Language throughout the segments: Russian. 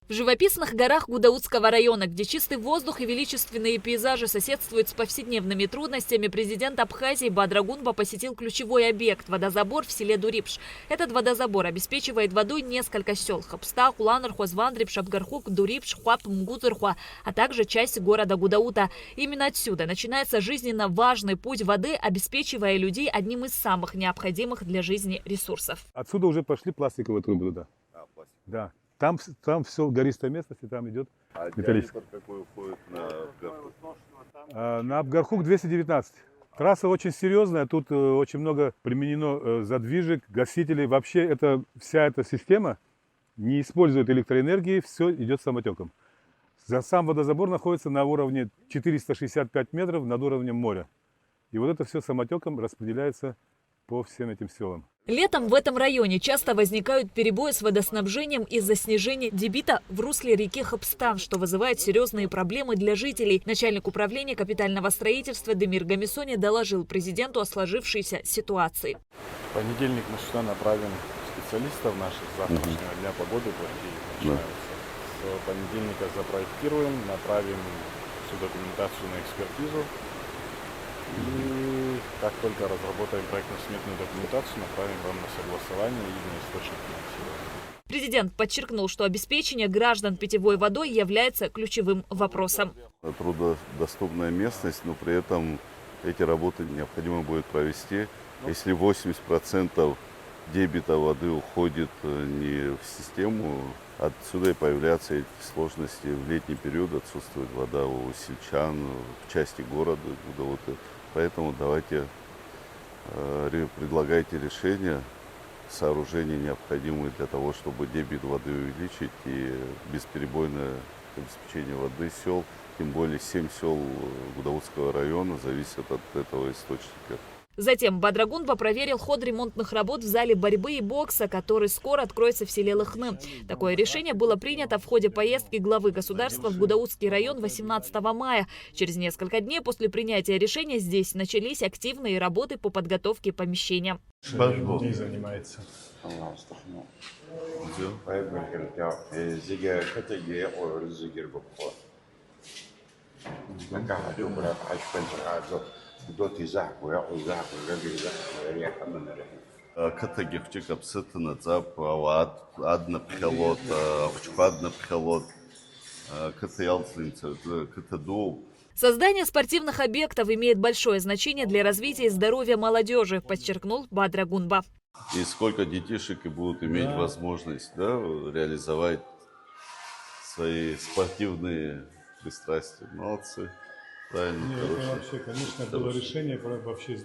В живописных горах Гудаутского района, где чистый воздух и величественные пейзажи соседствуют с повседневными трудностями, президент Абхазии Бадра Гунба посетил ключевой объект – водозабор в селе Дурипш. Этот водозабор обеспечивает водой несколько сел – Хапста, Хуланар, Хозвандриб, Шабгархук, Дурипш, Хуап, Мгузырхуа, а также часть города Гудаута. Именно отсюда начинается жизненно важный путь воды, обеспечивая людей одним из самых необходимых для жизни ресурсов. Отсюда уже пошли пластиковые трубы туда. Да. Там все гористая местность, и там идет металлический. Какой уходит на Абгархук? На Абгархук 219. Трасса очень серьезная, тут очень много применено задвижек, гасителей. Вообще вся эта система не использует электроэнергии, все идет самотеком. Сам водозабор находится на уровне 465 метров над уровнем моря. И вот это все самотеком распределяется по всем этим селам. Летом в этом районе часто возникают перебои с водоснабжением из-за снижения дебита в русле реки Хапстан, что вызывает серьезные проблемы для жителей. Начальник управления капитального строительства Демир Гамисони доложил президенту о сложившейся ситуации. В понедельник мы сюда направим специалистов наших с завтрашнего дня погоды начинаются. С понедельника запроектируем, направим всю документацию на экспертизу. И как только разработаем проектно-сметную документацию, направим вам на согласование и на источник финансирования. Президент подчеркнул, что обеспечение граждан питьевой водой является ключевым вопросом. Труднодоступная местность, но при этом эти работы необходимо будет провести. Если 80% дебита воды уходит не в систему, отсюда и появляются эти сложности. В летний период отсутствует вода у сельчан, в части города Гудаута. Поэтому давайте предлагайте решения, сооружения, необходимые для того, чтобы дебит воды увеличить и бесперебойное обеспечение воды сел. Тем более 7 сел Гудаутского района зависят от этого источника. Затем Бадра Гунба проверил ход ремонтных работ в зале борьбы и бокса, который скоро откроется в селе Лыхны. Такое решение было принято в ходе поездки главы государства в Гудаутский район 18 мая. Через несколько дней после принятия решения здесь начались активные работы по подготовке помещения. Людей занимается. Катаги хчикапсытына цап адна пхелот, авчпадна пхелот, катаялцинца, катаду. Создание спортивных объектов имеет большое значение для развития и здоровья молодежи, подчеркнул Бадра Гунба. И сколько детишек и будут иметь возможность реализовать свои спортивные пристрастия. Молодцы. Правильно. Нет, это вообще, конечно, было решение, вообще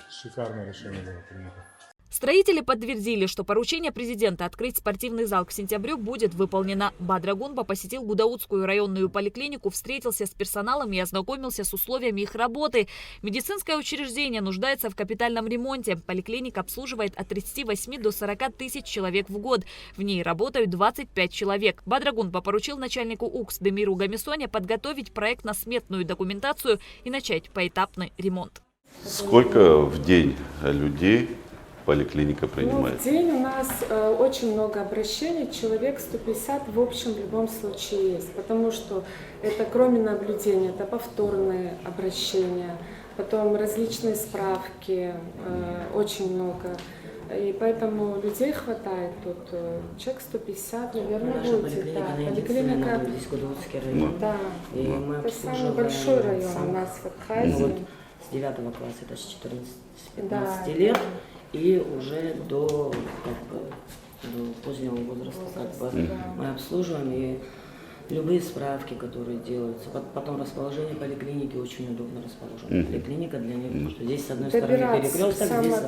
шикарное решение было принято. Строители подтвердили, что поручение президента открыть спортивный зал к сентябрю будет выполнено. Бадра Гунба посетил Гудаутскую районную поликлинику, встретился с персоналом и ознакомился с условиями их работы. Медицинское учреждение нуждается в капитальном ремонте. Поликлиника обслуживает от 38 до 40 тысяч человек в год. В ней работают 25 человек. Бадра Гунба поручил начальнику УКС Демиру Гамисоне подготовить проектно-сметную документацию и начать поэтапный ремонт. Сколько в день людей поликлиника принимает? В день у нас очень много обращений, человек 150 в общем в любом случае есть, потому что это кроме наблюдения, это повторные обращения, потом различные справки, очень много. И поэтому людей хватает тут, человек 150, наверное, будет. Да, поликлиника, да, это самый большой район у нас в Абхазии. С 9 класса, это с 14-15 лет. И уже до позднего возраста мы обслуживаем, и любые справки, которые делаются. Потом расположение поликлиники очень удобно расположено. Поликлиника для них, потому что здесь с одной стороны перекресток, здесь с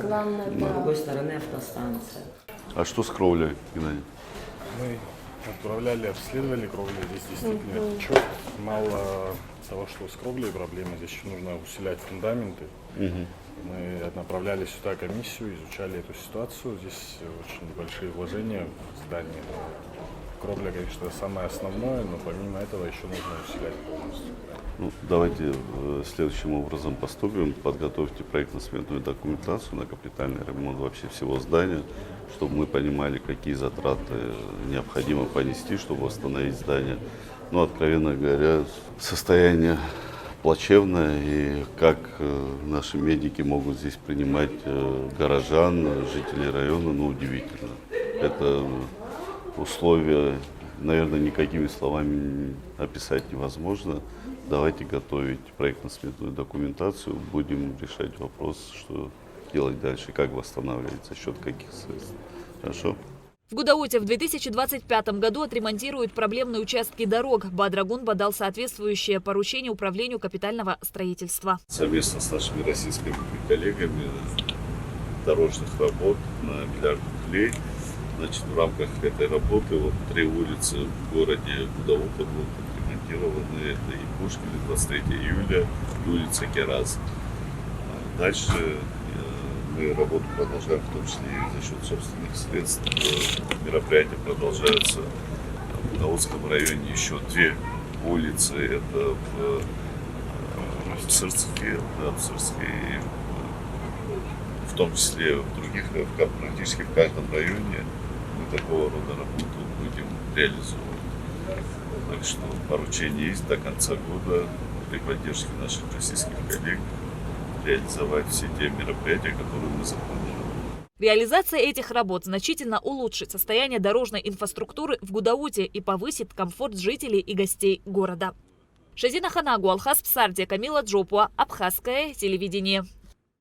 другой стороны автостанция. А что с кровлей, Геннадий? Мы отправляли, обследовали кровлю. Здесь действительно течет. Мало того, что с кровлей проблемы, здесь еще нужно усилять фундаменты. Мы направляли сюда комиссию, изучали эту ситуацию. Здесь очень большие вложения в здание. кровля, конечно, самое основное, но помимо этого еще нужно усилять полностью. Ну, давайте следующим образом поступим. Подготовьте проектно-сметную документацию на капитальный ремонт вообще всего здания, чтобы мы понимали, какие затраты необходимо понести, чтобы восстановить здание. Ну, откровенно говоря, состояние плачевное, и как наши медики могут здесь принимать горожан, жителей района, ну, удивительно. Это условия, наверное, никакими словами описать невозможно. Давайте готовить проектно-сметную документацию, будем решать вопрос, что делать дальше, как восстанавливать, за счет каких средств. Хорошо? В Гудауте в 2025 году отремонтируют проблемные участки дорог. Бадра Гунба дал соответствующее поручение Управлению капитального строительства. Совместно с нашими российскими коллегами дорожных работ на $1 миллиард рублей. Значит, в рамках этой работы вот 3 улицы в городе Гудаута будут отремонтированы. Это и Пушкина, 23 июля, и улица Гераз. Дальше мы работу продолжаем, в том числе и за счет собственных средств. Мероприятия продолжаются в Гудаутском районе. Еще 2 улицы. Это в Псырске, в том числе в других, практически в каждом районе мы такого рода работу будем реализовывать. Так что поручение есть до конца года при поддержке наших российских коллег реализовать все те мероприятия, которые мы запланировали. Реализация этих работ значительно улучшит состояние дорожной инфраструктуры в Гудауте и повысит комфорт жителей и гостей города. Шазина Ханагу, Алхас Псардия, Камила Джопуа, Абхазское телевидение.